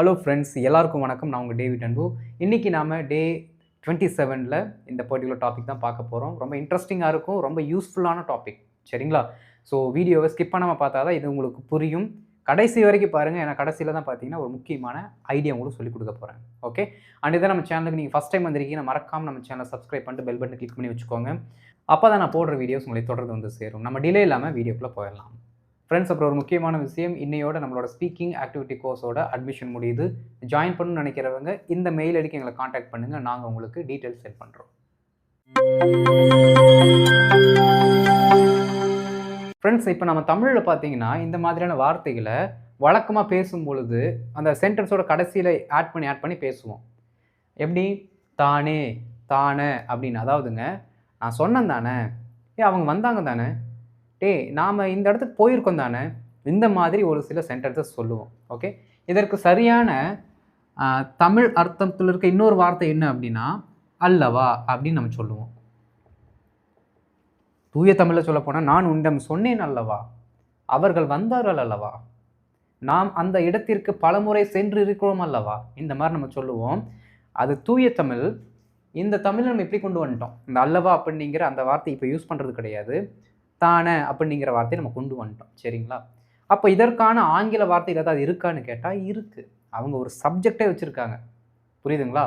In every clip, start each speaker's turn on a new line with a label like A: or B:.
A: Hello friends, எல்லாருக்கும் வணக்கம். நான் உங்கள் டேவிட் அன்பு. இன்றைக்கி நாம் டே 27ல் இந்த பர்டிகுலர் டாபிக் தான் பார்க்க போகிறோம். ரொம்ப இன்ட்ரெஸ்டிங்காக இருக்கும், ரொம்ப யூஸ்ஃபுல்லான டாபிக். சரிங்களா? ஸோ வீடியோவை ஸ்கிப் பண்ணாமல் பார்த்தா தான் இது உங்களுக்கு புரியும். கடைசி வரைக்கும் பாருங்கள், ஏன்னா கடைசியில் தான் பார்த்தீங்கன்னா ஒரு முக்கியமான ஐடியா உங்களுக்கு சொல்லிக் கொடுக்க போகிறேன். ஓகே, அண்ட் இதை நம்ம சேனலுக்கு நீங்கள் ஃபஸ்ட் டைம் வந்திருக்கீங்கன்னா மறக்காமல் நம்ம சேனலை சப்ஸ்கிரைப் பண்ணிட்டு பெல் பட்டன் கிளிக் பண்ணி வச்சுக்கோங்க. அப்போ தான் நான் போடுற வீடியோஸ் உங்களை தொடர்ந்து வந்து சேரும். நம்ம டிலே இல்லாமல் வீடியோக்குள்ளே போயிடலாம். ஃப்ரெண்ட்ஸ், அப்புறம் ஒரு முக்கியமான விஷயம், இன்னையோட நம்மளோட ஸ்பீக்கிங் ஆக்டிவிட்டி கோர்ஸோட அட்மிஷன் முடியுது. ஜாயின் பண்ணணும்னு நினைக்கிறவங்க இந்த மெயில் ஐடிக்கு எங்களை காண்டாக்ட் பண்ணுங்கள். நாங்கள் உங்களுக்கு டீட்டெயில்ஸ் சென்ட் பண்ணுறோம். ஃப்ரெண்ட்ஸ், இப்போ நம்ம தமிழில் பார்த்தீங்கன்னா இந்த மாதிரியான வார்த்தைகளை வழக்கமாக பேசும் பொழுது அந்த சென்டென்ஸோட கடைசியில் ஆட் பண்ணி பேசுவோம். எப்படி? தானே, தானே அப்படின்னு. அதாவதுங்க, நான் சொன்னேன் தானே, அவங்க வந்தாங்க தானே, நாம் இந்த இடத்துக்கு போயிருக்கோம் தானே, இந்த மாதிரி ஒரு சில சென்டென்சஸ் சொல்லுவோம். ஓகே, இதற்கு சரியான தமிழ் அர்த்தத்தில் இருக்க இன்னொரு வார்த்தை என்ன அப்படின்னா அல்லவா அப்படின்னு நம்ம சொல்லுவோம். தூய தமிழில் சொல்ல போனால், நான் உன்னிடம் சொன்னேன் அல்லவா, அவர்கள் வந்தார்கள் அல்லவா, நாம் அந்த இடத்திற்கு பலமுறை சென்று இருக்கிறோம் அல்லவா, இந்த மாதிரி நம்ம சொல்லுவோம். அது தூய தமிழ். இந்த தமிழ் நம்ம எப்படி கொண்டு வந்துட்டோம், இந்த அல்லவா அப்படிங்கிற அந்த வார்த்தை இப்போ யூஸ் பண்ணுறது கிடையாது. தானே அப்படிங்கிற வார்த்தையை நம்ம கொண்டு வந்துட்டோம். சரிங்களா? அப்போ இதற்கான ஆங்கில வார்த்தைகள் ஏதாவது இருக்கான்னு கேட்டால் இருக்குது. அவங்க ஒரு சப்ஜெக்டே வச்சுருக்காங்க. புரியுதுங்களா?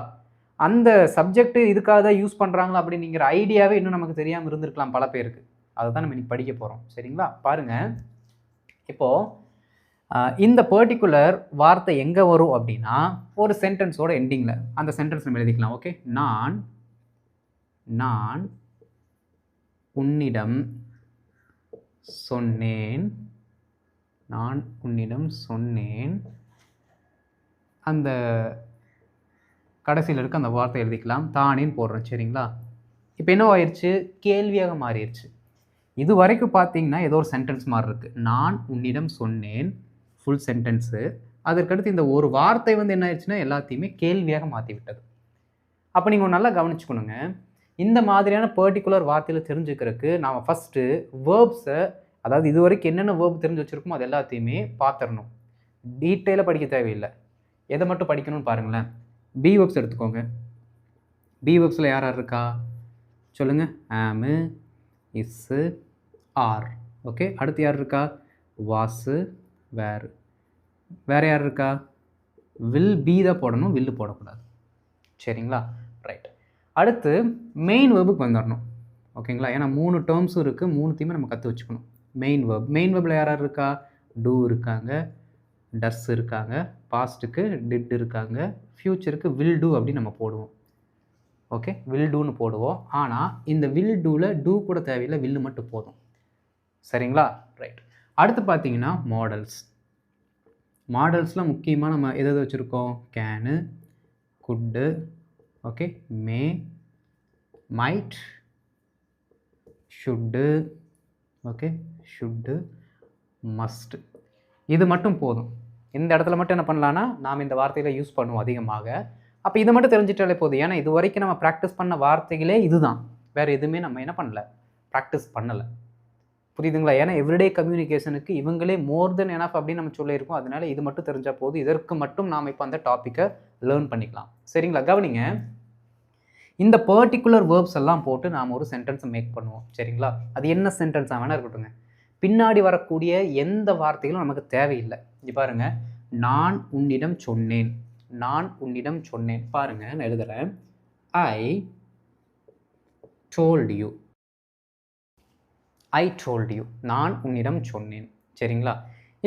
A: அந்த சப்ஜெக்ட் இதுக்காக தான் யூஸ் பண்ணுறாங்களா அப்படிங்கிற ஐடியாவே இன்னும் நமக்கு தெரியாமல் இருந்திருக்கலாம் பல பேருக்கு. அதை தான் நம்ம இன்னைக்கு படிக்க போகிறோம். சரிங்களா? பாருங்கள், இப்போது இந்த பர்டிகுலர் வார்த்தை எங்கே வரும் அப்படின்னா ஒரு சென்டென்ஸோட எண்டிங்கில். அந்த சென்டென்ஸ் நம்ம எழுதிக்கலாம். ஓகே, நான் உன்னிடம் சொன்னேன், நான் உன்னிடம் சொன்னேன். அந்த கடைசியில் இருக்க அந்த வார்த்தை எழுதிக்கலாம், தானேன்னு போடுறோம். சரிங்களா? இப்போ என்ன ஆயிடுச்சு, கேள்வியாக மாறிடுச்சு. இது வரைக்கும் பார்த்தீங்கன்னா ஏதோ ஒரு சென்டென்ஸ் மாதிரி இருக்குது. நான் உன்னிடம் சொன்னேன் ஃபுல் சென்டென்ஸு. அதற்கடுத்து இந்த ஒரு வார்த்தை என்ன ஆயிடுச்சுன்னா எல்லாத்தையுமே கேள்வியாக மாற்றி விட்டது. அப்போ நீங்கள் நல்லா கவனிச்சுக்கணுங்க. இந்த மாதிரியான பர்டிகுலர் வார்த்தையில் தெரிஞ்சுக்கிறதுக்கு நாம் ஃபஸ்ட்டு வேர்ப்ஸை, அதாவது இது வரைக்கும் என்னென்ன வேர்ப் தெரிஞ்சு வச்சுருக்கோமோ அது எல்லாத்தையுமே பார்த்துடணும். டீட்டெயிலாக படிக்க தேவையில்லை. எதை மட்டும் படிக்கணும்னு பாருங்களேன். பி வேர்ப்ஸ் எடுத்துக்கோங்க. பி வேர்ப்ஸில் யார் யார் இருக்கா சொல்லுங்கள்? ஆமு, இஸ்ஸு, ஆர். ஓகே, அடுத்து யார் இருக்கா? வாஸு, வேறு. வேறு யார் இருக்கா? வில், பி தான் போடணும், வில்லு போடக்கூடாது. சரிங்களா? ரைட். அடுத்து மெயின் வேர்புக்கு வந்துடணும். ஓகேங்களா? ஏன்னா 3 டேர்ம்ஸும் இருக்குது, 3த்தையுமே நம்ம கற்று வச்சுக்கணும். Main verb. மெயின் வேர்பில் யார் யார் இருக்கா? டூ இருக்காங்க, டஸ் இருக்காங்க, பாஸ்ட்டுக்கு டிட் இருக்காங்க, ஃப்யூச்சருக்கு வில் டூ அப்படின்னு நம்ம போடுவோம். ஓகே, வில் டூன்னு போடுவோம். ஆனால் இந்த வில் டூவில் டூ கூட தேவையில்லை, வில்லு மட்டும் போதும். சரிங்களா? ரைட். அடுத்து பார்த்தீங்கன்னா மாடல்ஸ். மாடல்ஸில் முக்கியமாக நம்ம எதை வச்சுருக்கோம்? Can, could, okay, may, might, should, okay, should, must. இது மட்டும் போதும். இந்த இடத்துல மட்டும் என்ன பண்ணலான்னா நாம் இந்த வார்த்தையில் யூஸ் பண்ணுவோம் அதிகமாக. அப்போ இதை மட்டும் தெரிஞ்சிட்டாலே போதும். ஏன்னா இது வரைக்கும் நம்ம ப்ராக்டிஸ் பண்ண வார்த்தைகளே இதுதான். வேறு எதுவுமே நம்ம என்ன பண்ணல, ப்ராக்டிஸ் பண்ணலை. புரியுதுங்களா? ஏன்னா எவ்ரிடே கம்யூனிகேஷனுக்கு இவங்களே மோர் தென் எனஃப் அப்படின்னு நம்ம சொல்லியிருக்கோம். அதனால இது மட்டும் தெரிஞ்சால் போதும். இதற்கு மட்டும் நாம் இப்போ அந்த டாப்பிக்கை லேர்ன் பண்ணிக்கலாம். சரிங்களா? கவனிங்க, இந்த பர்டிகுலர் வேர்ப்ஸ் எல்லாம் போட்டு நாம் ஒரு சென்டென்ஸை மேக் பண்ணுவோம். சரிங்களா? அது என்ன சென்டென்ஸாக வேணா இருக்கட்டுங்க. பின்னாடி வரக்கூடிய எந்த வார்த்தைகளும் நமக்கு தேவையில்லை. இது பாருங்க, நான் உன்னிடம் சொன்னேன், நான் உன்னிடம் சொன்னேன். பாருங்க, நான் எழுதுறேன். ஐ told you, I told you, நான் உன்னிடம் சொன்னேன். சரிங்களா?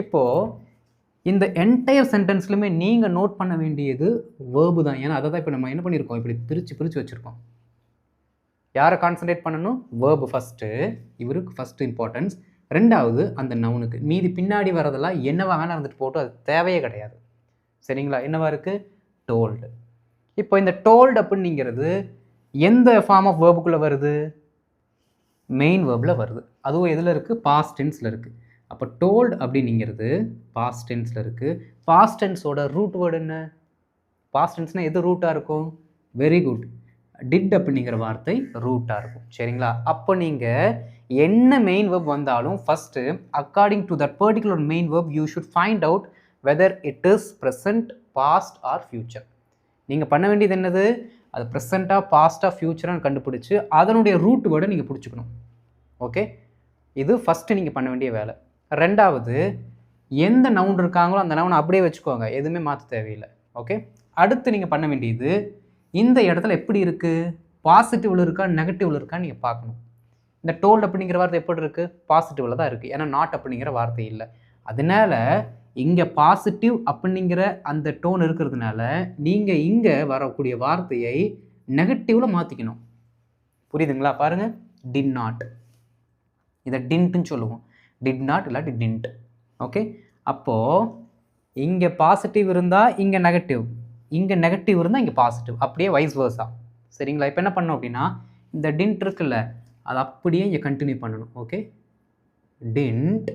A: இப்போது இந்த என்டையர் சென்டென்ஸ்லையுமே நீங்கள் நோட் பண்ண வேண்டியது வேர்பு தான். ஏன்னா அதை தான் இப்போ நம்ம என்ன பண்ணியிருக்கோம், இப்படி பிரித்து வச்சுருக்கோம். யாரை கான்சன்ட்ரேட் பண்ணணும்? வேர்பு ஃபஸ்ட்டு, இவருக்கு ஃபஸ்ட்டு இம்பார்ட்டன்ஸ். ரெண்டாவது அந்த நவுனுக்கு. மீதி பின்னாடி வரதெல்லாம் என்னவா வேணா இருந்துட்டு போட்டு, அது தேவையே கிடையாது. சரிங்களா? என்னவா இருக்குது? டோல்டு. இப்போ இந்த டோல்டு அப்படிங்கிறது எந்த ஃபார்ம் ஆஃப் வேர்புக்குள்ளே வருது? மெயின் வேர்பில் வருது. அதுவும் எதில் இருக்குது? பாஸ்ட் டென்ஸில் இருக்குது. அப்போ டோல்டு அப்படிங்கிறது பாஸ்ட் டென்ஸில் இருக்குது. பாஸ்ட் டென்ஸோட ரூட் வேர்டு என்ன? பாஸ்ட் டென்ஸ்னால் எது ரூட்டாக இருக்கும்? வெரி குட், டிட் அப்படிங்கிற வார்த்தை ரூட்டாக இருக்கும். சரிங்களா? அப்போ நீங்கள் என்ன மெயின் வேர்ப் வந்தாலும் first according to that particular main verb you should find out whether it is present past or future. நீங்கள் பண்ண வேண்டியது என்னது, அது ப்ரெசண்ட்டாக பாஸ்ட்டாக ஃப்யூச்சரான்னு கண்டுபிடிச்சி அதனுடைய ரூட் வேர்டை நீங்கள் பிடிச்சிக்கணும். ஓகே, இது ஃபஸ்ட்டு நீங்கள் பண்ண வேண்டிய வேலை. ரெண்டாவது, எந்த நவுன் இருக்காங்களோ அந்த நவுனை அப்படியே வச்சுக்கோங்க, எதுவுமே மாற்ற தேவையில்லை. ஓகே, அடுத்து நீங்கள் பண்ண வேண்டியது, இந்த இடத்துல எப்படி இருக்குது, பாசிட்டிவில் இருக்கா நெகட்டிவில் இருக்கான்னு நீங்கள் பார்க்கணும். இந்த டோல்ட் அப்படிங்கிற வார்த்தை எப்படி இருக்குது, பாசிட்டிவில் தான் இருக்குது, ஏன்னா நாட் அப்படிங்கிற வார்த்தை இல்லை. அதனால இங்கே பாசிட்டிவ் அப்படிங்கிற அந்த டோன் இருக்கிறதுனால நீங்கள் இங்கே வரக்கூடிய வார்த்தையை நெகட்டிவில் மாற்றிக்கணும். புரியுதுங்களா? பாருங்கள், டிட் நாட், இதை டின்ட்டுன்னு சொல்லுவோம். டிட் நாட் இல்லாட்டி டின்ட். ஓகே, அப்போது இங்கே பாசிட்டிவ் இருந்தால் இங்கே நெகட்டிவ், இங்கே நெகட்டிவ் இருந்தால் இங்கே பாசிட்டிவ், அப்படியே வைஸ் வேர்ஸா. சரிங்களா? இப்போ என்ன பண்ணோம் அப்படின்னா, இந்த டின்ட் இருக்குல்ல, அது அப்படியே இங்கே கண்டினியூ பண்ணணும். ஓகே, டின்ட்,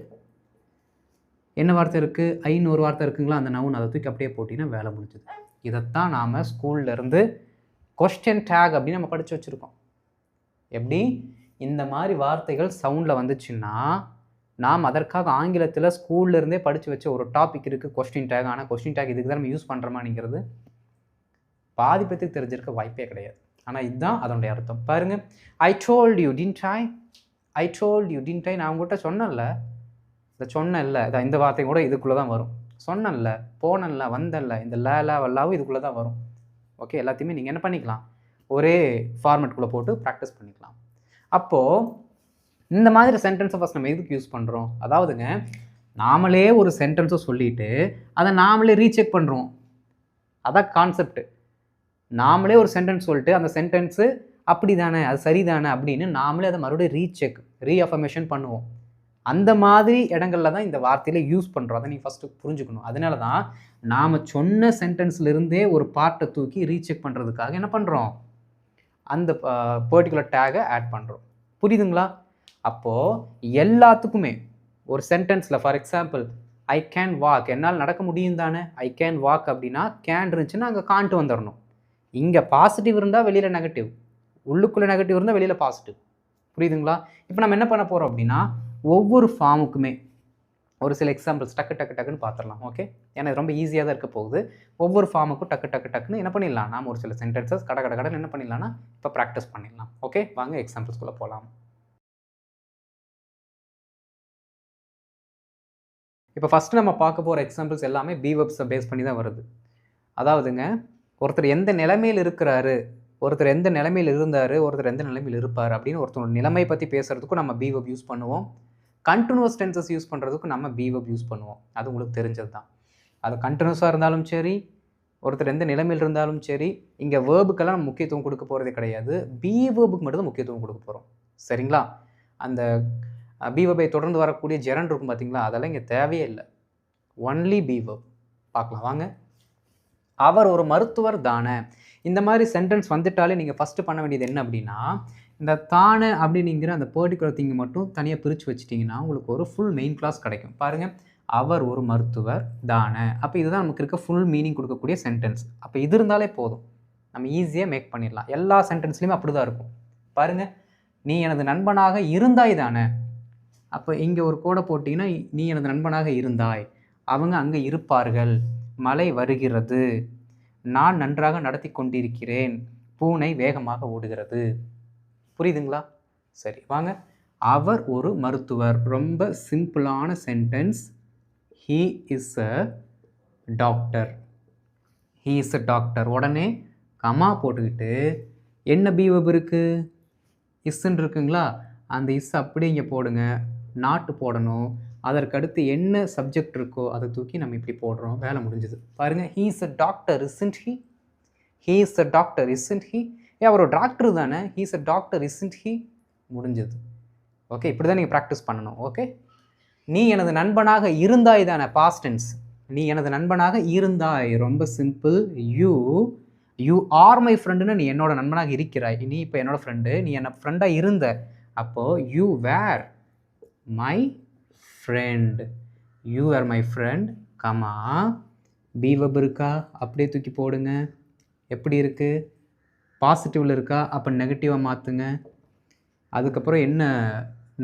A: என்ன வார்த்தை இருக்குது, ஐன்னு ஒரு வார்த்தை இருக்குங்களா, அந்த நவுன் அதை தூக்கி அப்படியே போட்டிங்கன்னா வேலை முடிஞ்சுது. இதைத்தான் நாம் ஸ்கூல்லேருந்து கொஸ்டின் டேக் அப்படின்னு நம்ம படித்து வச்சுருக்கோம். எப்படி இந்த மாதிரி வார்த்தைகள் சவுண்டில் வந்துச்சுன்னா, நாம் அதற்காக ஆங்கிலத்தில் ஸ்கூல்லேருந்தே படித்து வச்ச ஒரு டாபிக் இருக்குது, கொஸ்டின் டேக். ஆனால் கொஸ்டின் டேக் இதுக்கு தான் நம்ம யூஸ் பண்ணுறோமாங்கிறது பாதி பேத்துக்கு தெரிஞ்சிருக்க வாய்ப்பே கிடையாது. ஆனால் இதுதான் அதனுடைய அர்த்தம். பாருங்கள், I told you didn't I, I told you didn't I, நான் உங்கள்கிட்ட சொன்னேன்ல, இந்த சொன்னேன்ல, இந்த வார்த்தை கூட இதுக்குள்ளே தான் வரும். சொன்னேன்ல, போனேன்ல, வந்தேன்ல, இந்த லாவும் இதுக்குள்ளே தான் வரும். ஓகே, எல்லாத்தையுமே நீங்கள் என்ன பண்ணிக்கலாம், ஒரே ஃபார்மேட்குள்ளே போட்டு ப்ராக்டிஸ் பண்ணிக்கலாம். அப்போது இந்த மாதிரி சென்டென்ஸை ஃபஸ்ட் நம்ம எதுக்கு யூஸ் பண்ணுறோம், அதாவதுங்க நாமளே ஒரு சென்டென்ஸை சொல்லிவிட்டு அதை நாமளே ரீசெக் பண்ணுறோம். அதான் கான்செப்ட். நாமளே ஒரு சென்டென்ஸ் சொல்லிட்டு அந்த சென்டென்ஸு அப்படி தானே, அது சரிதானே அப்படின்னு நாமளே அதை மறுபடியும் ரீசெக், ரீஅஃபர்மேஷன் பண்ணுவோம். அந்த மாதிரி இடங்களில் தான் இந்த வார்த்தையில் யூஸ் பண்ணுறோம். அதை நீங்கள் ஃபஸ்ட்டு புரிஞ்சுக்கணும். அதனால தான் நாம் சொன்ன சென்டென்ஸ்லேருந்தே ஒரு பார்ட்டை தூக்கி ரீசெக் பண்ணுறதுக்காக என்ன பண்ணுறோம், அந்த பர்டிகுலர் டேகை ஆட் பண்ணுறோம். புரியுதுங்களா? அப்போது எல்லாத்துக்குமே ஒரு சென்டென்ஸில், for example, I can walk, என்னால் நடக்க முடியும் தானே, ஐ கேன் வாக் அப்படின்னா கேன் இருந்துச்சுன்னா அங்கே கான்ட்டு வந்துடணும். இங்கே பாசிட்டிவ் இருந்தால் வெளியில் நெகட்டிவ், உள்ளுக்குள்ளே நெகட்டிவ் இருந்தால் வெளியில் பாசிட்டிவ். புரியுதுங்களா? இப்போ நம்ம என்ன பண்ண போகிறோம் அப்படின்னா, ஒவ்வொரு ஃபார்முக்குமே ஒரு சில எக்ஸாம்பிள்ஸ் டக்குன்னு பார்த்துடலாம். ஓகே, ஏன்னா ரொம்ப ஈஸியாக தான் இருக்க போகுது. ஒவ்வொரு ஃபார்முக்கும் டக்குன்னு என்ன பண்ணிடலாம், நாம் ஒரு சில சென்டென்சஸ் கடன்னு என்ன பண்ணிடலாம்னா இப்போ ப்ராக்டிஸ் பண்ணிடலாம். ஓகே, வாங்க எக்ஸாம்பிள்ஸ்குள்ளே போகலாம். இப்போ ஃபஸ்ட்டு நம்ம பார்க்க போகிற எக்ஸாம்பிள்ஸ் எல்லாமே பி வெர்ப்ஸை பேஸ் பண்ணி தான் வருது. அதாவதுங்க, ஒருத்தர் எந்த நிலைமையில் இருக்கிறாரு, ஒருத்தர் எந்த நிலைமையில் இருந்தார், ஒருத்தர் எந்த நிலைமையில் இருப்பார் அப்படின்னு ஒருத்தர் நிலைமை பற்றி பேசுகிறதுக்கும் நம்ம பி வெர்ப் யூஸ் பண்ணுவோம். கண்டினியூஸ் டென்சஸ் யூஸ் பண்ணுறதுக்கும் நம்ம பி வெர்ப் யூஸ் பண்ணுவோம். அது உங்களுக்கு தெரிஞ்சது தான். அது கண்டினியூஸாக இருந்தாலும் சரி, ஒருத்தர் எந்த நிலைமையில் இருந்தாலும் சரி, இங்கே வேர்புக்கெல்லாம் நம்ம முக்கியத்துவம் கொடுக்க போகிறதே கிடையாது. பி வேர்புக்கு மட்டும் தான் முக்கியத்துவம் கொடுக்க போகிறோம். சரிங்களா? அந்த பி வெர்பை தொடர்ந்து வரக்கூடிய ஜெரண்ட் இருக்கும் பார்த்தீங்களா, அதெல்லாம் இங்கே தேவையே இல்லை. Only be verb. பார்க்கலாம் வாங்க. அவர் ஒரு மருத்துவர் தானே, இந்த மாதிரி சென்டென்ஸ் வந்துட்டாலே நீங்கள் ஃபஸ்ட்டு பண்ண வேண்டியது என்ன அப்படின்னா, இந்த தானே அப்படிங்கிற அந்த பர்டிகுலர் திங்கை மட்டும் தனியாக பிரித்து வச்சிட்டிங்கன்னா உங்களுக்கு ஒரு ஃபுல் மெயின் கிளாஸ் கிடைக்கும். பாருங்கள், அவர் ஒரு மருத்துவர் தானே, அப்போ இதுதான் நமக்கு இருக்க ஃபுல் மீனிங் கொடுக்கக்கூடிய சென்டென்ஸ். அப்போ இது இருந்தாலே போதும், நம்ம ஈஸியாக மேக் பண்ணிடலாம். எல்லா சென்டென்ஸ்லையுமே அப்படி தான் இருக்கும். பாருங்கள், நீ எனது நண்பனாக இருந்தாய் தானே, அப்போ இங்கே ஒரு கோடை போட்டிங்கன்னா, நீ எனது நண்பனாக இருந்தாய், அவங்க அங்கே இருப்பார்கள், மழை வருகிறது, நான் நன்றாக நடத்தி கொண்டிருக்கிறேன், பூனை வேகமாக ஓடுகிறது. புரியுதுங்களா? சரி வாங்க. அவர் ஒரு மருத்துவர், ரொம்ப சிம்பிளான sentence. He is a doctor, he is a doctor. உடனே கமா போட்டுக்கிட்டு என்ன பி வெர்ப் இருக்குது, இஸ்ன்னு இருக்குங்களா, அந்த இஸ் அப்படியே இங்கே போடுங்க, நாட்டு போடணும். அதற்கடுத்து என்ன சப்ஜெக்ட் இருக்கோ அதை தூக்கி நம்ம இப்படி போடுறோம், வேலை முடிஞ்சது. பாருங்கள், he is a doctor isn't he, he is a doctor isn't he, அவர் ஒரு டாக்டர் தானே, he is a doctor isn't he, முடிஞ்சது. ஓகே, இப்படி தான் நீங்கள் ப்ராக்டிஸ் பண்ணணும். ஓகே, நீ எனது நண்பனாக இருந்தாய் தானே, பாஸ்ட் டென்ஸ், நீ எனது நண்பனாக இருந்தாய், ரொம்ப சிம்பிள். யூ ஆர் மை ஃப்ரெண்டுன்னு, நீ என்னோட நண்பனாக இருக்கிறாய், நீ இப்போ என்னோட ஃப்ரெண்டு, நீ என்ன ஃப்ரெண்டாக இருந்த, அப்போது you were my friend, you are my friend, comma be verb இருக்கா, அப்படியே தூக்கி போடுங்க. எப்படி இருக்குது, பாசிட்டிவில் இருக்கா, அப்போ நெகட்டிவாக மாற்றுங்க. அதுக்கப்புறம் என்ன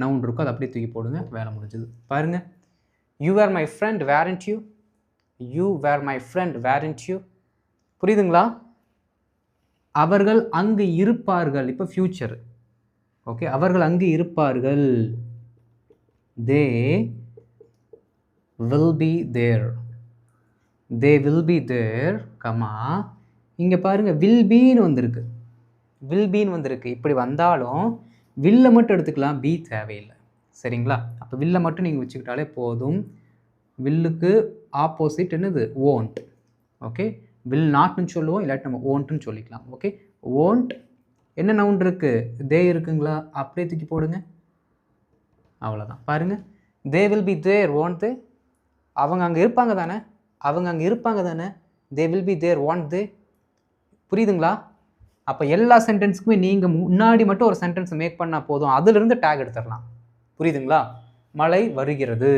A: நவுன் இருக்கோ அதை அப்படியே தூக்கி போடுங்க, வேலை முடிஞ்சது. பாருங்கள், you are my friend weren't you, you were my friend weren't you. புரியுதுங்களா? அவர்கள் அங்கு இருப்பார்கள். இப்போ ஃபியூச்சர். ஓகே, அவர்கள் அங்கு இருப்பார்கள். They will be there. They will be there comma இங்கே பாருங்கள் வில் பீன்னு வந்திருக்கு. வில் பீன்னு வந்திருக்கு. இப்படி வந்தாலும் வில்லை மட்டும் எடுத்துக்கலாம், பி தேவையில்லை. சரிங்களா? அப்போ வில்லை மட்டும் நீங்கள் வச்சுக்கிட்டாலே போதும். வில்லுக்கு ஆப்போசிட் என்னது? ஓன்ட். ஓகே, வில் நாட்னு சொல்லுவோம், இல்லாட்டி நம்ம ஓன்ட்டுன்னு சொல்லிக்கலாம். ஓகே, ஓன்ட் என்ன நவுன் இருக்குது? தே இருக்குங்களா? அப்படியே தூக்கி போடுங்க. அவ்வளோதான். பாருங்கள், they will be there won't they. அவங்க அங்கே இருப்பாங்க தானே? அவங்க அங்கே இருப்பாங்க தானே? They will be there won't they. புரியுதுங்களா? அப்போ எல்லா சென்டென்ஸுக்குமே நீங்கள் முன்னாடி மட்டும் ஒரு சென்டென்ஸ் மேக் பண்ணால் போதும், அதிலிருந்து டேக் எடுத்துடலாம். புரியுதுங்களா? மழை வருகிறது,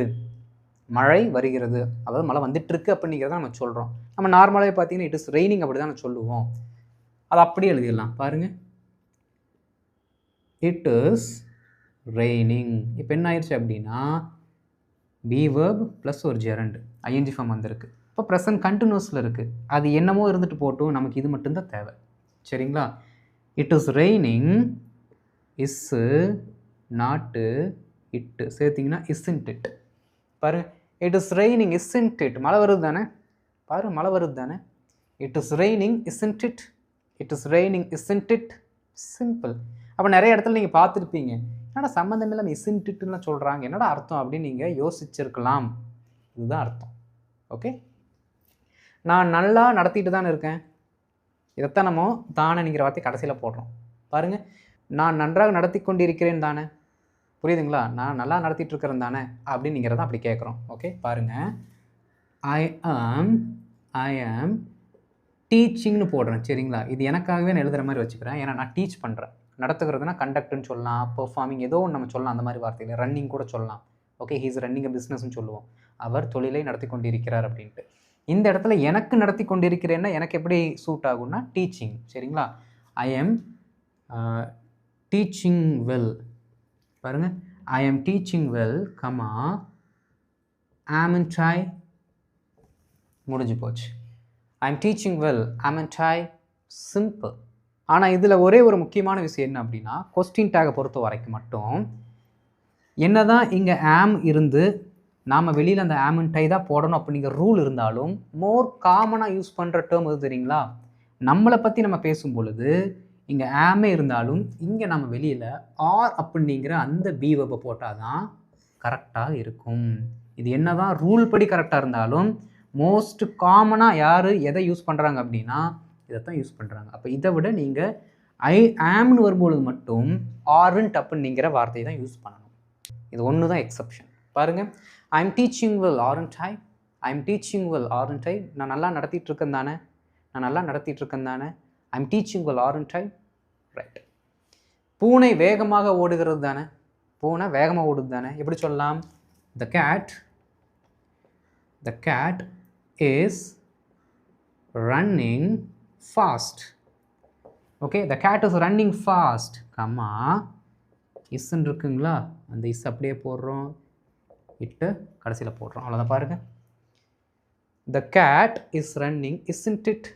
A: மழை வருகிறது, அதாவது மழை வந்துட்டுருக்கு அப்படிங்கிறத நம்ம சொல்கிறோம். நம்ம நார்மலாகவே பார்த்தீங்கன்னா இட் இஸ் ரெய்னிங் அப்படி தான் நம்ம சொல்லுவோம். அது அப்படியே எழுதிடலாம். பாருங்கள், இட் இஸ் ரெய்னிங். இப்போ என்ன ஆயிடுச்சு அப்படின்னா பி வேர்ப் ப்ளஸ் ஒரு ஜெரண்ட் ஐஎன்ஜி ஃபார்ம் வந்திருக்கு. இப்போ ப்ரெசன்ட் கண்டினியூஸில் இருக்குது. அது என்னமோ இருந்துட்டு போட்டும், நமக்கு இது மட்டும்தான் தேவை. சரிங்களா? இட் இஸ் ரெய்னிங், இஸ்ஸு நாட்டு இட்டு சேர்த்திங்கன்னா இஸ்இன்ட் இட். பாரு, it is raining isn't it. மழை வருது தானே? பாரு, மழை வருது தானே? It is raining isn't it. It is raining isn't it. Simple. அப்போ நிறைய இடத்துல நீங்கள் பார்த்துருப்பீங்க, என்னடா சம்மந்தம் இல்லாமல் இஸ்இன்ட் இட்லாம் சொல்கிறாங்க, என்னடா அர்த்தம் அப்படின்னு நீங்கள் யோசிச்சிருக்கலாம். இதுதான் அர்த்தம். ஓகே, நான் நல்லா நடத்திட்டு தானே இருக்கேன். இதைத்தான் நம்ம தானேங்கிற வார்த்தை கடைசியில் போடுறோம். பாருங்கள், நான் நன்றாக நடத்தி கொண்டிருக்கிறேன் தானே. புரியுதுங்களா? நான் நல்லா நடத்திட்டு இருக்கிறேன் தானே அப்படிங்கிறத அப்படி கேட்குறோம். ஓகே, பாருங்கள், ஐ ஆம் டீச்சிங்னு போடுறேன். சரிங்களா? இது எனக்காகவே நான் எழுதுகிற மாதிரி வச்சுக்கிறேன். ஏன்னா நான் டீச் பண்ணுறேன். நடத்துகிறதுனா கண்டக்ட்னு சொல்லலாம், பெர்ஃபார்மிங் ஏதோ ஒன்று நம்ம சொல்லலாம். அந்த மாதிரி வார்த்தைகள் ரன்னிங் கூட சொல்லலாம். ஓகே, ஹீஸ் ரன்னிங் அ பிஸ்னஸ்ன்னு சொல்லுவோம். அவர் தொழிலை நடத்தி கொண்டிருக்கிறார் அப்படின்ட்டு. இந்த இடத்துல எனக்கு நடத்தி கொண்டிருக்கிறேன்னா எனக்கு எப்படி சூட் ஆகும்னா டீச்சிங். சரிங்களா? I am teaching well. பாருங்கள், I am teaching well comma amn't I. முடிஞ்சு போச்சு. I am teaching well amn't I. Simple. ஆனால் இதில் ஒரே ஒரு முக்கியமான விஷயம் என்ன அப்படின்னா, கொஸ்டின் டேகை பொறுத்த வரைக்கும் மட்டும் என்ன தான் இங்கே ஆம் இருந்து நாம் வெளியில் அந்த ஆமன்ட் ஐ தான் போடணும் அப்படிங்கிற ரூல் இருந்தாலும் மோர் காமனாக யூஸ் பண்ணுற டேர்ம் எது தெரியுங்களா? நம்மளை பற்றி நம்ம பேசும் பொழுது இங்கே ஆமே இருந்தாலும் இங்கே நம்ம வெளியில் ஆர் அப்படிங்கிற அந்த பி வெர்பை போட்டால் தான் கரெக்டாக இருக்கும். இது என்ன தான் ரூல் படி கரெக்டாக இருந்தாலும் மோஸ்ட் காமனாக யார் எதை யூஸ் பண்ணுறாங்க அப்படின்னா இதைத்தான் யூஸ் பண்ணுறாங்க. அப்போ இதை விட நீங்கள் ஐ ஆம்னு வரும்பொழுது மட்டும் ஆர்ன்ட் அப்படிங்கிற வார்த்தையை தான் யூஸ் பண்ணணும். இது ஒன்று தான் எக்ஸப்ஷன். பாருங்கள், I am teaching well aren't I. I am teaching well aren't I. நான் நல்லா நடத்திட்டு இருக்கேன் தானே? நான் நல்லா நடத்திட்டு இருக்கேன் தானே? ஐ am teaching well aren't I. Right. பூனை வேகமாக ஓடுகிறது தானே? பூனை வேகமாக ஓடுது தானே? எப்படி சொல்லலாம்? The cat is running fast. Okay, the cat is running fast comma இஸ்ன்னு இருக்குங்களா? அந்த இஸ் அப்படியே போடுறோம், இட்டு கடைசியில் போடுறோம். அவ்வளோதான். பாருங்கள், the cat is running isn't it.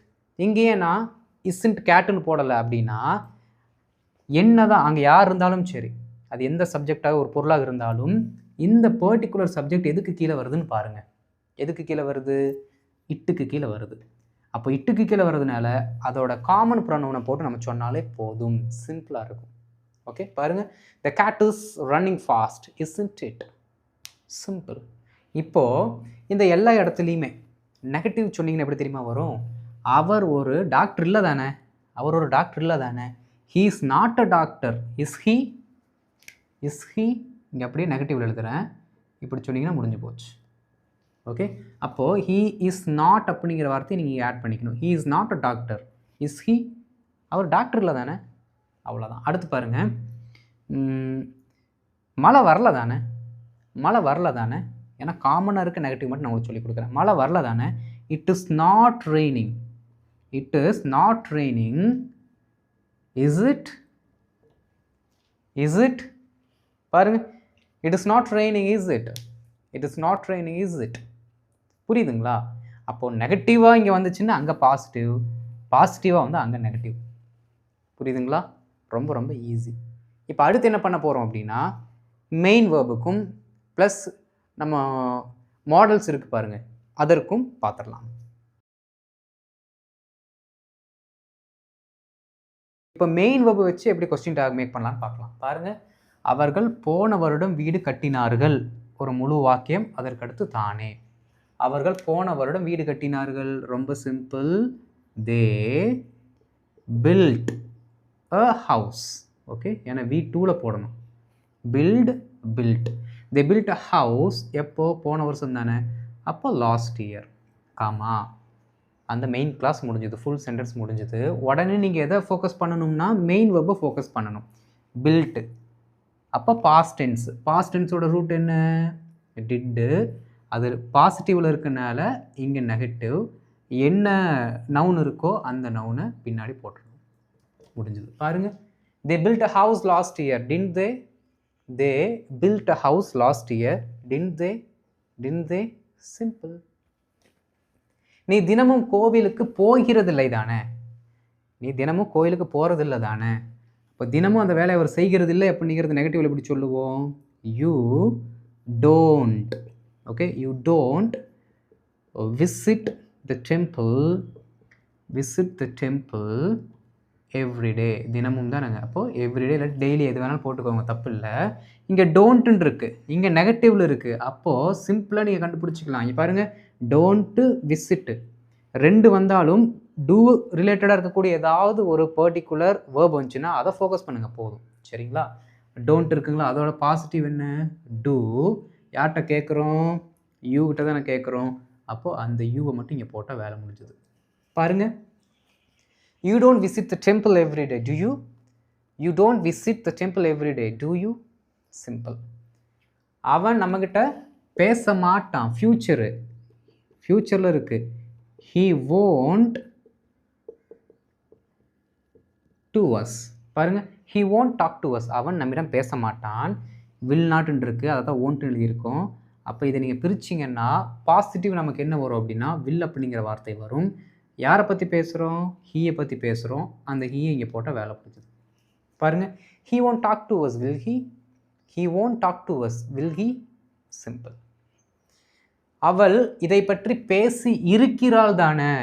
A: இங்கேயே நான் இஸ்ன்ட் கேட்டுன்னு போடலை அப்படின்னா என்ன தான் அங்கே யார் இருந்தாலும் சரி, அது எந்த சப்ஜெக்டாக ஒரு பொருளாக இருந்தாலும் இந்த பர்டிகுலர் சப்ஜெக்ட் எதுக்கு கீழே வருதுன்னு பாருங்கள். எதுக்கு கீழே வருது? இட்டுக்கு கீழே வருது. அப்போ இட்டுக்கு கீழே வர்றதுனால அதோட காமன் ப்ரொனவுனை போட்டு நம்ம சொன்னாலே போதும். சிம்பிளாக இருக்கும். ஓகே, பாருங்கள், the cat is running fast isn't it. Simple. இப்போது இந்த எல்லா இடத்துலையுமே நெகட்டிவ் சொன்னீங்கன்னு எப்படி தெரியுமா வரும்? அவர் ஒரு டாக்டர் இல்லை தானே? அவர் ஒரு டாக்டர் இல்லை தானே? He is not a doctor. Is he? இங்கே அப்படியே நெகட்டிவில் எழுதுகிறேன். இப்படி சொன்னீங்கன்னா முடிஞ்சு போச்சு. ஓகே, அப்போது ஹீ இஸ் நாட் அப்படிங்கிற வார்த்தையை நீங்கள் ஆட் பண்ணிக்கணும். He is not a doctor. Is he? அவர் டாக்டர் இல்லை தானே? அவ்வளோதான். அடுத்து பாருங்கள், மழை வரல தானே? மழை வரல தானே? ஏன்னா காமனாக இருக்க நெகட்டிவ் மட்டும் நான் உங்களுக்கு சொல்லிக் கொடுக்குறேன். மழை வரல தானே? It is not raining. It is not raining. Is it? Is it? பாருங்கள், it is not raining. Is it? It is not raining. Is it? புரியுதுங்களா? அப்போது நெகட்டிவாக இங்கே வந்துச்சுன்னா அங்கே பாசிட்டிவ், பாசிட்டிவாக வந்து அங்கே நெகட்டிவ். புரியுதுங்களா? ரொம்ப ரொம்ப ஈஸி. இப்போ அடுத்து என்ன பண்ண போகிறோம் அப்படின்னா, மெயின் வேர்புக்கும் ப்ளஸ் நம்ம மாடல்ஸ் இருக்குது பாருங்கள், அதற்கும் பார்த்துடலாம். இப்போ மெயின் வேர்பை வச்சு எப்படி கொஸ்டின் டேக் மேக் பண்ணலான்னு பார்க்கலாம். பாருங்கள், அவர்கள் போன வருடம் வீடு கட்டினார்கள், ஒரு முழு வாக்கியம். அதற்கடுத்து தானே. அவர்கள் போன வருடம் வீடு கட்டினார்கள், ரொம்ப simple. They build a house. Okay, ஏன்னா V2ல் போடணும். Build build. They build a house எப்போ? போன வருஷம் தானே, அப்போ லாஸ்ட் இயர். காமா, அந்த மெயின் கிளாஸ் முடிஞ்சது, ஃபுல் சென்டென்ஸ் முடிஞ்சது. உடனே நீங்கள் எதை ஃபோக்கஸ் பண்ணணும்னா மெயின் வெர்பை ஃபோக்கஸ் பண்ணணும். பில்ட்டு, அப்போ பாஸ்ட் டென்ஸ். பாஸ்ட் டென்ஸோட ரூட் என்ன? டிட்டு. அது பாசிட்டிவில் இருக்கனால இங்கே நெகட்டிவ். என்ன நவுன் இருக்கோ அந்த நவுனை பின்னாடி போட்டுருணும். முடிஞ்சது. பாருங்கள், they build a house last year. Didn't they? They build a house last year. Didn't they? Didn't they? Simple. நீ தினமும் கோவிலுக்கு போகிறதில்லை தானே? நீ தினமும் கோவிலுக்கு போகிறதில்லை தானே? இப்போ தினமும் அந்த வேலையை அவர் செய்கிறதில்லை அப்படிங்கிறது நெகட்டிவில் எப்படி சொல்லுவோம்? You don't. Okay, you don't visit the temple. Visit the temple everyday. தினமும் தானேங்க. அப்போது எவ்ரிடே இல்லை டெய்லி எது வேணாலும் போட்டுக்கோங்க, தப்பு இல்லை. இங்கே டோன்ட்டுன்னு இருக்குது, இங்கே நெகட்டிவில் இருக்குது. அப்போது சிம்பிளாக நீங்கள் கண்டுபிடிச்சிக்கலாம். இங்கே பாருங்கள், டோன்ட்டு விசிட்டு ரெண்டு வந்தாலும் டூ ரிலேட்டடாக இருக்கக்கூடிய ஏதாவது ஒரு பர்டிகுலர் வேர்ப் வந்துச்சுன்னா அதை ஃபோக்கஸ் பண்ணுங்கள் போதும். சரிங்களா? டோன்ட் இருக்குங்களா, அதோட பாசிட்டிவ் என்ன? டூ. யார்கிட்ட கேட்குறோம்? யூ கிட்ட தானே கேட்குறோம். அப்போது அந்த யூவை மட்டும் இங்கே போட்டால் வேலை முடிஞ்சது. பாருங்கள், you don't visit the temple everyday. To you? You don't visit the temple everyday. To you? Simple. அவன் நம்மக்கிட்ட பேச மாட்டான். ஃப்யூச்சரு, ஃப்யூச்சரில் இருக்குது. he won't to us. பாருங்கள், he won't talk to us. அவன் நம்மிடம் பேச மாட்டான். will not இருக்குது, அதை தான் won't எழுதியிருக்கோம். அப்போ இதை நீங்கள் பிரிச்சிங்கன்னா பாசிட்டிவ் நமக்கு என்ன வரும் அப்படின்னா will அப்படிங்கிற வார்த்தை வரும். யாரை பற்றி பேசுகிறோம்? ஹீயை பற்றி பேசுகிறோம். அந்த ஹீயை இங்கே போட்டால் வேலை பிடிச்சது. பாருங்கள், he won't talk to us. will he? he won't talk to us. will he? Simple. அவள் இதை பற்றி பேசி இருக்கிறாள் தானே?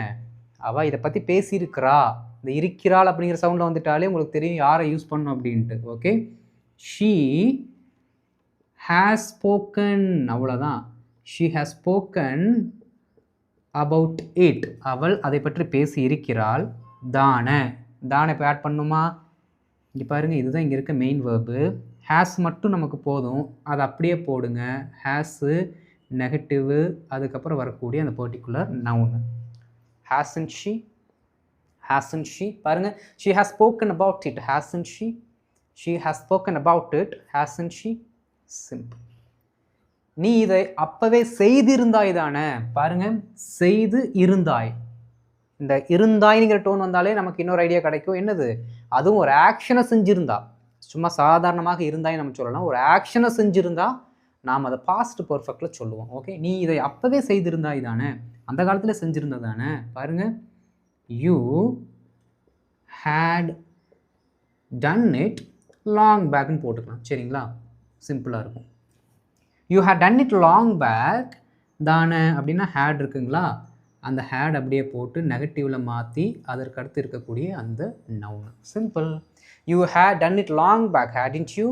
A: அவள் இதை பற்றி பேசியிருக்கிறா. இந்த இருக்கிறாள் அப்படிங்கிற சவுண்டில் வந்துட்டாலே உங்களுக்கு தெரியும் யாரை யூஸ் பண்ணணும் அப்படின்ட்டு. Okay, she has spoken. அவ்வளோதான். She has spoken about it. அவள் அதை பற்றி பேசி இருக்கிறாள் தானே. தானே இப்போ ஆட் பண்ணுமா? இங்கே பாருங்கள், இதுதான் இங்கே இருக்க மெயின் வேர்பு. ஹேஸ் மட்டும் நமக்கு போதும், அதை அப்படியே போடுங்க. ஹேஸு நெகட்டிவ், அதுக்கப்புறம் வரக்கூடிய அந்த பர்டிகுலர் நவுனு. Hasn't she? Hasn't she? பாருங்கள், she has spoken about it. Hasn't she? She has spoken about it. Hasn't she? Simple. நீ இதை அப்பவே செய்திருந்தாய் தானே? பாருங்கள், செய்து இருந்தாய். இந்த இருந்தாய்ங்கிற டோன் வந்தாலே நமக்கு இன்னொரு ஐடியா கிடைக்கும். என்னது? அதுவும் ஒரு ஆக்ஷனை செஞ்சுருந்தா. சும்மா சாதாரணமாக இருந்தாய் நம்ம சொல்லலாம். ஒரு ஆக்ஷனை செஞ்சுருந்தா நாம் அதை பாஸ்ட் பர்ஃபெக்டில் சொல்லுவோம். ஓகே, நீ இதை அப்போவே செய்திருந்தாய் தானே, அந்த காலத்தில் செஞ்சுருந்தா தானே. பாருங்கள், you had done it long பேக்னு போட்டுக்கலாம். சரிங்களா? சிம்பிளாக இருக்கும். You had done it long back தானே அப்படின்னா ஹேட் இருக்குங்களா, அந்த ஹேட் அப்படியே போட்டு நெகட்டிவில் மாற்றி அதற்கு அடுத்து இருக்கக்கூடிய அந்த noun. Simple. You had done it long back. Hadn't you?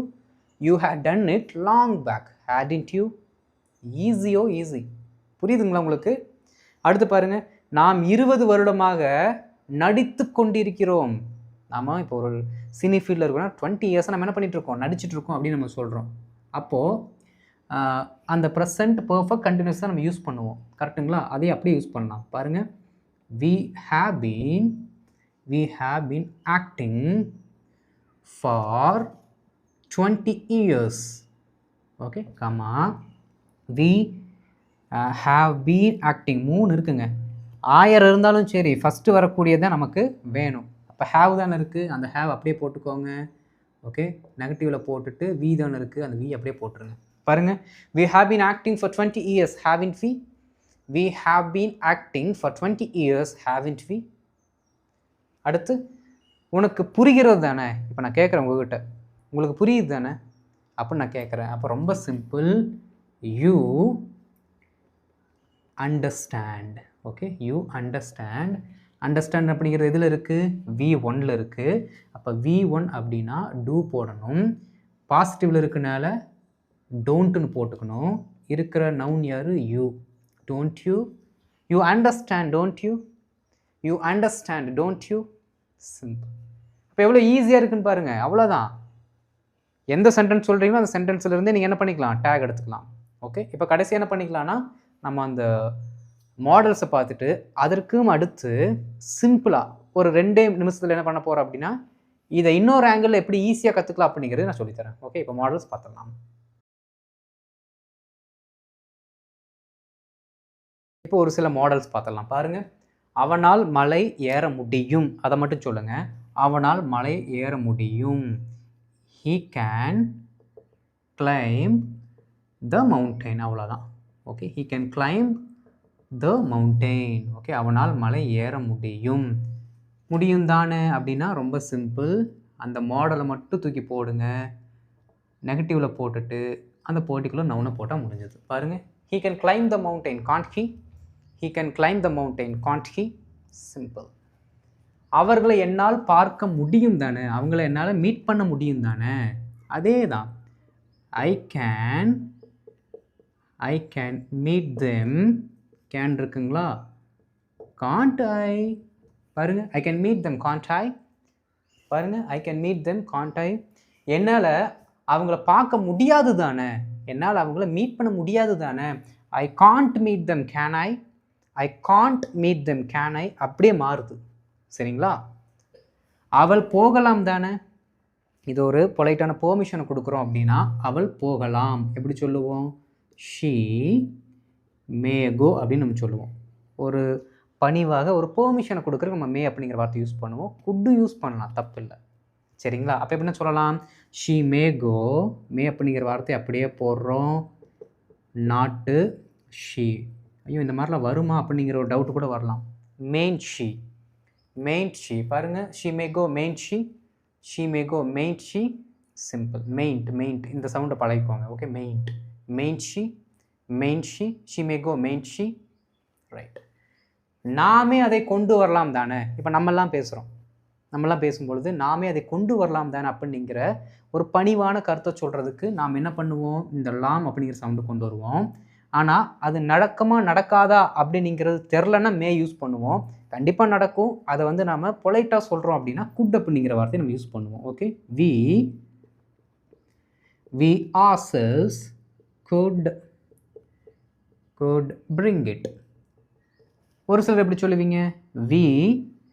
A: You had done it long back. Hadn't you? ஈஸியோ ஈஸி. புரியுதுங்களா உங்களுக்கு? அடுத்து பாருங்கள், நாம் 20 வருடமாக நடித்து கொண்டிருக்கிறோம். நாம் இப்போ ஒரு சினி ஃபீல்டில் இருக்கோம்னா 20 இயர்ஸாக நம்ம என்ன பண்ணிகிட்ருக்கோம்? நடிச்சிட்ருக்கோம் அப்படின்னு நம்ம சொல்கிறோம். அப்போது அந்த ப்ரெசன்ட் பர்ஃபெக்ட் கண்டினியூஸாக நம்ம யூஸ் பண்ணுவோம். கரெக்டுங்களா? அதே அப்படியே யூஸ் பண்ணலாம். பாருங்கள், we have been acting for 20 years. Okay, comma we have been acting. 3 இருக்குங்க. 1000 இருந்தாலும் சரி, ஃபஸ்ட்டு வரக்கூடியதான் நமக்கு வேணும். அப்போ ஹேவ் தானே இருக்குது, அந்த ஹேவ் அப்படியே போட்டுக்கோங்க. ஓகே, நெகட்டிவில் போட்டுட்டு வி தானே இருக்குது, அந்த வி அப்படியே போட்டுருங்க. பாருங்கள், we have been acting for 20 years. haven't we? we have been acting for 20 years, haven't we? அடுத்து உனக்கு புரிகிறது தானே, இப்போ நான் கேட்குறேன் உங்ககிட்ட, உங்களுக்கு புரியுது தானே அப்படின்னு நான் கேட்குறேன். அப்போ ரொம்ப simple, you understand. Okay, you understand. Understand அப்படிங்கிறது எதில் இருக்குது? V1ல் இருக்குது. அப்போ V1 அப்படின்னா டூ போடணும். பாசிட்டிவில் இருக்கனால டோன்ட்டுன்னு போட்டுக்கணும். இருக்கிற நவுன் யார்? You. Don't you? You understand don't you? You understand don't you? Simple. இப்போ எவ்வளோ ஈஸியாக இருக்குன்னு பாருங்கள். அவ்வளோதான். எந்த சென்டென்ஸ் சொல்கிறீங்களோ அந்த சென்டென்ஸ்லேருந்தே நீங்கள் என்ன பண்ணிக்கலாம்? டேக் எடுத்துக்கலாம். ஓகே, இப்போ கடைசி என்ன பண்ணிக்கலாம்னா நம்ம அந்த மாடல்ஸை பார்த்துட்டு அதற்கும் அடுத்து சிம்பிளாக ஒரு 2 நிமிஷத்தில் என்ன பண்ண போகிறோம் அப்படின்னா இதை இன்னொரு ஆங்கிளில் எப்படி ஈஸியாக கற்றுக்கலாம் அப்படிங்கிறது நான் சொல்லித்தரேன். ஓகே, இப்போ மாடல்ஸ் பார்த்துடலாம். இப்போ ஒரு சில மாடல்ஸ் பார்த்துடலாம். பாருங்கள், அவனால் மலை ஏற முடியும், அதை மட்டும் சொல்லுங்கள். அவனால் மலை ஏற முடியும். he can climb the mountain. அவ்வளோதான். Okay, he can climb the mountain. Okay, அவனால் மலை ஏற முடியும். முடியும் தானே அப்படின்னா ரொம்ப சிம்பிள், அந்த மாடலை மட்டும் தூக்கி போடுங்க, நெகட்டிவில் போட்டுட்டு அந்த பர்டிகுலர் நவுனை போட்டால் முடிஞ்சது. பாருங்கள், he can climb the mountain, can't he? he can climb the mountain, can't he? Simple. அவர்களை என்னால் பார்க்க முடியும் தானே, அவங்கள என்னால் மீட் பண்ண முடியும் தானே, அதே தான். I can meet them. Can இருக்குங்களா? Can't I? பாருங்க, I can meet them, can't I? பாருங்க, I can meet them, can't I? என்னால் அவங்கள பார்க்க முடியாது தானே, என்னால் அவங்கள மீட் பண்ண முடியாது தானே. I can't meet them, can I? I can't meet them, can I? அப்படியே மாறுது. சரிங்களா? அவள் போகலாம் தானே, இது ஒரு பொலைட்டான பெர்மிஷனை கொடுக்குறோம் அப்படின்னா அவள் போகலாம் எப்படி சொல்லுவோம்? ஷீ மே கோ அப்படின்னு நம்ம சொல்லுவோம். ஒரு பணிவாக ஒரு பெர்மிஷனை கொடுக்குறதுக்கு நம்ம மே அப்படிங்கிற வார்த்தை யூஸ் பண்ணுவோம். குட்டு யூஸ் பண்ணலாம், தப்பு இல்லை. சரிங்களா? அப்போ எப்படின்னா சொல்லலாம்? ஷீ மே கோ. மே அப்படிங்கிற வார்த்தை அப்படியே போடுறோம், நாட்டு ஷீ. ஐயோ, இந்த மாதிரிலாம் வருமா அப்படிங்கிற ஒரு டவுட் கூட வரலாம். மெயின் ஷீ, மெயின்ட் ஷீ. பாருங்கள், she may go mayn't she, she may go mayn't she. Simple. Mayn't இந்த சவுண்டை பழகிக்கோங்க. Okay, mayn't she, she may go mayn't she. Right. நாமே அதை கொண்டு வரலாம் தானே. இப்போ நம்மெல்லாம் பேசும்பொழுது நாமே அதை கொண்டு வரலாம் தானே அப்படிங்கிற ஒரு பணிவான கருத்தை சொல்கிறதுக்கு நாம் என்ன பண்ணுவோம்? இந்த லாம் அப்படிங்கிற சவுண்டு கொண்டு வருவோம். ஆனால் அது நடக்காதா அப்படிங்கிறது தெரிலன்னா மே யூஸ் பண்ணுவோம். கண்டிப்பாக நடக்கும். அதை வந்து நாம் பொலைட்டாக சொல்கிறோம் அப்படின்னா குட் அப்படிங்கிற வார்த்தையை நம்ம யூஸ் பண்ணுவோம். Okay, we ourselves could bring it. ஒரு சிலர் எப்படி சொல்லுவீங்க? we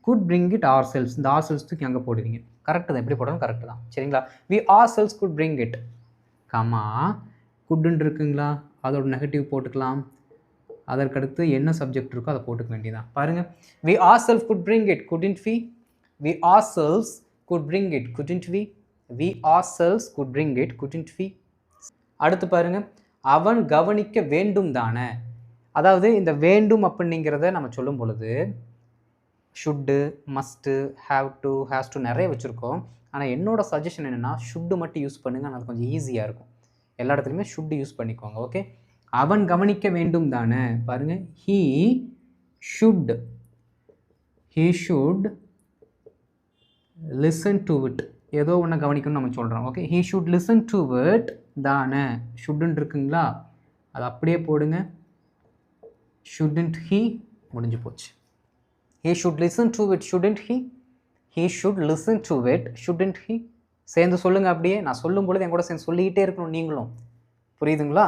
A: could bring it ourselves. இந்த ourselves தூக்கி அங்கே போடுவீங்க. கரெக்டு தான், எப்படி போடணும் கரெக்டு தான். சரிங்களா? we ourselves could bring it, comma குட்டுன்னு இருக்குங்களா, அதோட நெகட்டிவ் போட்டுக்கலாம். அதற்கடுத்து என்ன சப்ஜெக்ட் இருக்கோ அதை போட்டுக்க வேண்டியதான். பாருங்கள், we ourselves could bring it, couldn't we? we ourselves could bring it, couldn't we? we ourselves could bring it, couldn't we? அடுத்து பாருங்கள், அவன் கவனிக்க வேண்டும் தானே. அதாவது இந்த வேண்டும் அப்படிங்கிறத நம்ம சொல்லும் பொழுது should, must, have to, has to நிறைய வச்சுருக்கோம். ஆனால் என்னோடய சஜஷன் என்னென்னா ஷுட்டு மட்டும் யூஸ் பண்ணுங்கள், அது கொஞ்சம் ஈஸியாக இருக்கும். எல்லா இடத்துலையுமே ஷுட்டு யூஸ் பண்ணிக்கோங்க. ஓகே, அவன் கவனிக்க வேண்டும் தானே. பாருங்கள், he should listen to it. ஏதோ ஒன்று கவனிக்கணும்னு நம்ம சொல்கிறோம். Okay, he should listen to it தானே. ஷுட்டுன்னு இருக்குங்களா, அது அப்படியே போடுங்க. shouldn't he முடிஞ்சு போச்சு. he should listen to it, shouldn't he? he should listen to it, shouldn't he? சேர்ந்து சொல்லுங்கள். அப்படியே நான் சொல்லும் பொழுது என் கூட சேர்ந்து சொல்லிக்கிட்டே இருக்கணும் நீங்களும். புரியுதுங்களா?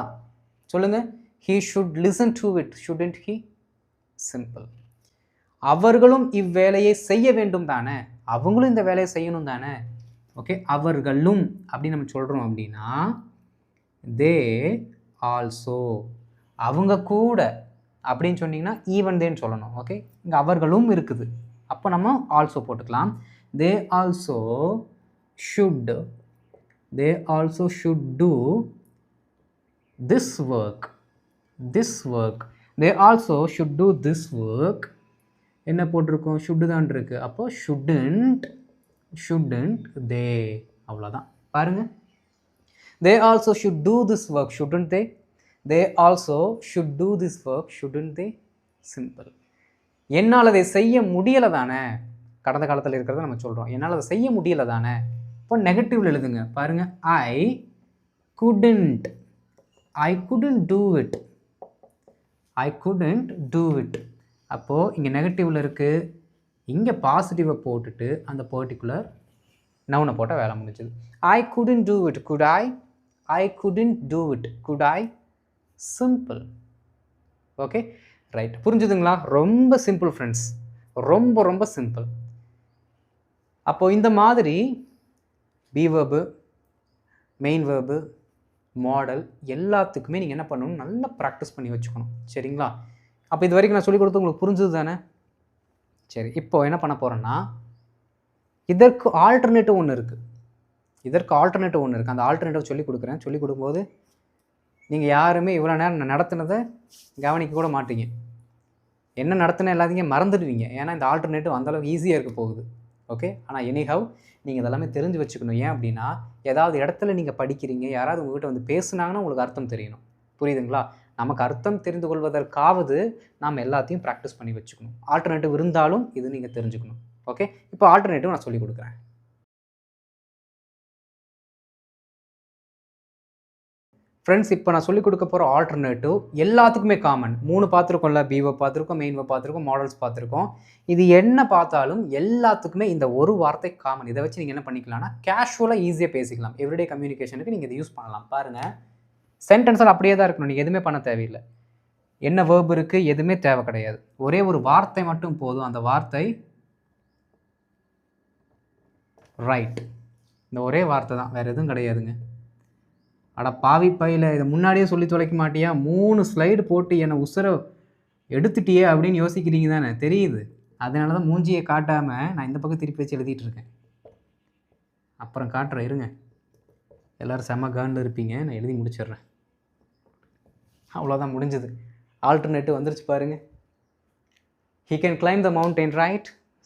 A: சொல்லுங்கள், he should listen to it, shouldn't he? Simple. அவர்களும் இவ்வேலையை செய்ய வேண்டும் தானே, அவங்களும் இந்த வேலையை செய்யணும் தானே. ஓகே, அவர்களும் அப்படின்னு நம்ம சொல்கிறோம் அப்படின்னா they also, அவங்க கூட அப்படின்னு சொன்னீங்கன்னா ஈவன் தேன்னு சொல்லணும். ஓகே, இங்கே அவர்களும் இருக்குது, அப்போ நம்ம ஆல்சோ போட்டுக்கலாம். they also should do this work. They also should do this work. என்ன போட்டிருக்கோம்? ஷுட்டு தான் இருக்குது. அப்போது ஷுட்டன்ட் தே. அவ்வளோதான். பாருங்கள், they also should do this work, shouldn't they. They also should do this work, shouldn't they. Simple. என்னால் அதை செய்ய முடியலை தானே, கடந்த காலத்தில் இருக்கிறத நம்ம சொல்கிறோம். என்னால் அதை செய்ய முடியலை தானே, இப்போ நெகட்டிவ்ல எழுதுங்க. பாருங்கள், ஐ couldn't do it. I couldn't do it. அப்போது இங்கே நெகட்டிவில் இருக்குது, இங்கே பாசிட்டிவை போட்டுட்டு அந்த பர்டிகுலர் நவுனை போட்டால் வேலை முடிஞ்சது. I couldn't do it. Could I? I couldn't do it. Could I? Simple. Okay, right. புரிஞ்சுதுங்களா? ரொம்ப சிம்பிள் ஃப்ரெண்ட்ஸ், ரொம்ப ரொம்ப சிம்பிள். அப்போது இந்த மாதிரி B verb, main verb, model எல்லாத்துக்குமே நீங்கள் என்ன பண்ணணும், நல்லா ப்ராக்டிஸ் பண்ணி வச்சுக்கணும். சரிங்களா? அப்போ இது வரைக்கும் நான் சொல்லிக் கொடுத்து உங்களுக்கு புரிஞ்சது தானே? சரி, இப்போ என்ன பண்ண போகிறேன்னா, இதற்கு ஆல்டர்னேட்டிவ் ஒன்று இருக்குது. அந்த ஆல்டர்னேட்டிவ் சொல்லிக் கொடுக்குறேன். சொல்லிக் கொடுக்கும்போது நீங்கள் யாருமே இவ்வளோ நேரம் நான் நடத்துனதை கவனிக்க கூட மாட்டீங்க. என்ன நடத்தின எல்லாத்தையும் மறந்துடுவீங்க. ஏன்னா இந்த ஆல்டர்னேட்டிவ் அந்தளவுக்கு ஈஸியாக இருக்க போகுது. ஓகே, ஆனால் எனிஹவ் நீங்கள் இதெல்லாமே தெரிஞ்சு வச்சுக்கணும். ஏன் அப்படின்னா, ஏதாவது இடத்துல நீங்கள் படிக்கிறீங்க, யாராவது உங்கள்கிட்ட வந்து பேசுனாங்கன்னா உங்களுக்கு அர்த்தம் தெரியணும். புரியுதுங்களா? நமக்கு அர்த்தம் தெரிந்து கொள்வதற்காவது நாம் எல்லாத்தையும் ப்ராக்டிஸ் பண்ணி வச்சுக்கணும். ஆல்டர்னேட்டிவ் இருந்தாலும் இது நீங்கள் தெரிஞ்சுக்கணும். ஓகே, இப்போ ஆல்டர்னேட்டிவ் நான் சொல்லிக் கொடுக்குறேன். ஃப்ரெண்ட்ஸ், இப்போ நான் சொல்லிக் கொடுக்க போகிற ஆல்டர்னேட்டிவ் எல்லாத்துக்குமே காமன். 3 பார்த்துருக்கோம்ல, பிஓ பார்த்துருக்கோம், மெயின் வேர்ப் பார்த்துருக்கோம், மாடல்ஸ் பார்த்துருக்கோம். இது என்ன பார்த்தாலும் எல்லாத்துக்குமே இந்த ஒரு வார்த்தை காமன். இதை வச்சு நீங்கள் என்ன பண்ணிக்கலாம்னா, கேஷுவலாக ஈஸியாக பேசிக்கலாம். எவ்ரிடே கம்யூனிகேஷனுக்கு நீங்கள் இதை யூஸ் பண்ணலாம். பாருங்கள், சென்டென்ஸில் அப்படியே தான் இருக்கணும். நீங்கள் எதுவுமே பண்ண தேவையில்லை. என்ன வேர்ப் இருக்குது, எதுவுமே தேவை கிடையாது. ஒரே ஒரு வார்த்தை மட்டும் போதும். அந்த வார்த்தை ரைட். இந்த ஒரே வார்த்தை தான், வேறு எதுவும் கிடையாதுங்க. அட பாவி பையில், இதை முன்னாடியே சொல்லி தொலைக்க மாட்டியா? 3 ஸ்லைடு போட்டு என்னை உசுரை எடுத்துட்டியே அப்படின்னு யோசிக்கிறீங்க தானே, தெரியுது. அதனால தான் மூஞ்சியை காட்டாமல் நான் இந்த பக்கம் திருப்பி வச்சு எழுதிட்டு இருக்கேன். அப்புறம் காட்டுறேன், இருங்க. எல்லோரும் செம்ம காண்டில் இருப்பீங்க, நான் எழுதி முடிச்சிடுறேன். அவ்வளோதான், முடிஞ்சது. ஆல்டர்னேட்டிவ் வந்துருச்சு பாருங்கள். He can climb the mountain, right?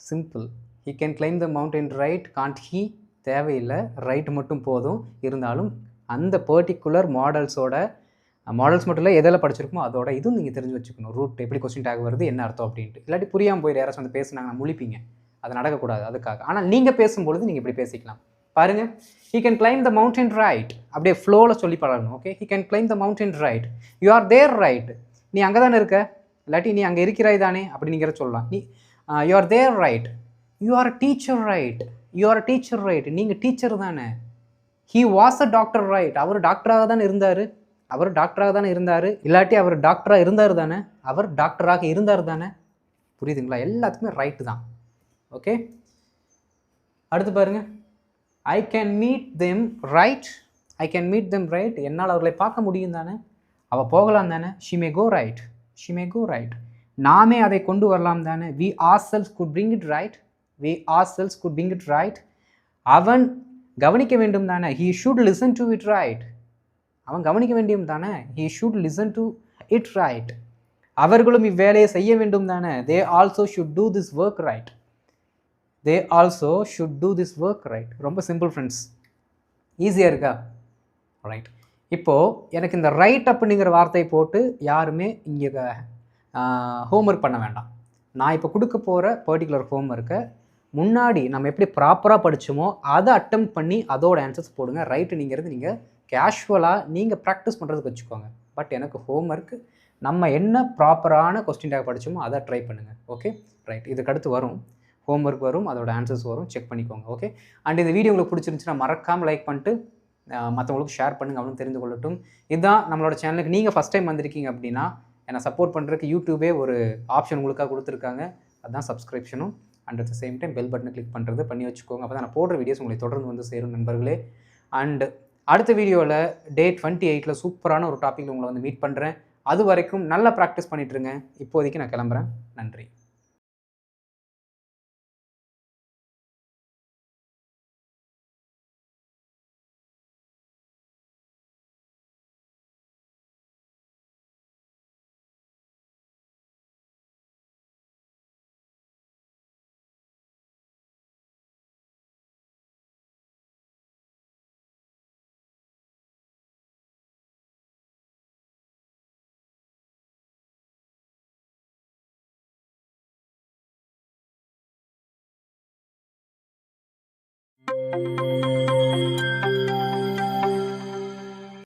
A: Simple. He can climb the mountain, right? Can't he? தேவையில்லை, ரைட் மட்டும் போதும். இருந்தாலும் அந்த பர்டிகுலர் மாடல்ஸ் மட்டும் இல்லை, எதில் படிச்சிருக்குமோ அதோட இதுவும் நீங்கள் தெரிஞ்சு வச்சுக்கணும். ரூட் எப்படி கொஸ்டின் டேக் வருது, என்ன அர்த்தம் அப்படின்ட்டு. இல்லாட்டி புரியாமல் போய் யாராச்சும் வந்து பேசுனாங்கன்னா முழிப்பீங்க. அது நடக்கக்கூடாது, அதுக்காக. ஆனால் நீங்கள் பேசும்பொழுது நீங்கள் இப்படி பேசிக்கலாம். பாருங்கள், he can climb the mountain, right? அப்படியே ஃப்ளோவில் சொல்லி பழகணும். Okay, he can climb the mountain, right? You are there, right? நீ அங்கே தானே இருக்க, இல்லாட்டி நீ அங்கே இருக்கிறாய் தானே அப்படி நீங்கள் சொல்லலாம். நீ you are there, right? You are a teacher, right? You are a teacher, right? நீங்கள் டீச்சர் தானே. He was a doctor, right? அவர் டாக்டராக தானே இருந்தார். இல்லாட்டி அவர் டாக்டராக இருந்தார் தானே. புரியுதுங்களா? எல்லாத்துக்குமே ரைட்டு தான். ஓகே, அடுத்து பாருங்க. I can meet them, right? என்னால் அவர்களை பார்க்க முடியும் தானே. அவள் போகலாம் தானே. She may go, right? நாமே அதை கொண்டு வரலாம் தானே. We ourselves could bring it, right? அவன் கவனிக்க வேண்டும் தானே. He should listen to it, right? அவன் கவனிக்க வேண்டியும் தானே. He should listen to it, right? அவர்களும் இவ்வேலையை செய்ய வேண்டும் தானே. They also should do this work, right? ரொம்ப சிம்பிள் ஃப்ரெண்ட்ஸ், ஈஸியாக இருக்கா? ரைட். இப்போது எனக்கு இந்த ரைட் அப்படிங்கிற வார்த்தை போட்டு யாருமே இங்கே ஹோம்ஒர்க் பண்ண வேண்டாம். நான் இப்போ கொடுக்க போகிற பர்டிகுலர் ஹோம்ஒர்க்கை முன்னாடி நம்ம எப்படி ப்ராப்பராக படித்தோமோ அதை அட்டம் பண்ணி அதோட ஆன்சர்ஸ் போடுங்க. ரைட்டுங்கிறது நீங்கள் கேஷுவலாக நீங்கள் ப்ராக்டிஸ் பண்ணுறதுக்கு வச்சுக்கோங்க. பட் எனக்கு ஹோம்ஒர்க்கு நம்ம என்ன ப்ராப்பரான கொஸ்டின் டேக் படித்தோமோ அதை ட்ரை பண்ணுங்கள். Okay, right. இதுக்கு அடுத்து வரும் ஹோம்ஒர்க் வரும், அதோட ஆன்சர்ஸ் வரும், செக் பண்ணிக்கோங்க. ஓகே, அண்ட் இந்த வீடியோ உங்களுக்கு பிடிச்சிருந்துச்சுன்னா மறக்காமல் லைக் பண்ணிட்டு மற்றவங்களுக்கு ஷேர் பண்ணுங்கள், அவனும் தெரிந்து கொள்ளட்டும். இதுதான் நம்மளோட சேனலுக்கு நீங்கள் ஃபஸ்ட் டைம் வந்திருக்கீங்க அப்படின்னா என்னை சப்போர்ட் பண்ணுறதுக்கு யூடியூபே ஒரு ஆப்ஷன் உங்களுக்காக கொடுத்துருக்காங்க. அதுதான் சப்ஸ்கிரிப்ஷனும். And at the same time bell பட்டனை கிளிக் பண்ணுறது பண்ணி வச்சுக்கோங்க. அப்போ தான் நான் போடுற வீடியோஸ் உங்களை தொடர்ந்து வந்து சேரும் நண்பர்களே. அண்ட் அடுத்த வீடியோவில் டே 28 சூப்பரான ஒரு டாப்பிக்கில் உங்களை வந்து மீட் பண்ணுறேன். அது வரைக்கும் நல்லா ப்ராக்டிஸ் பண்ணிட்டுருங்க. இப்போதைக்கு நான் கிளம்புறேன். நன்றி.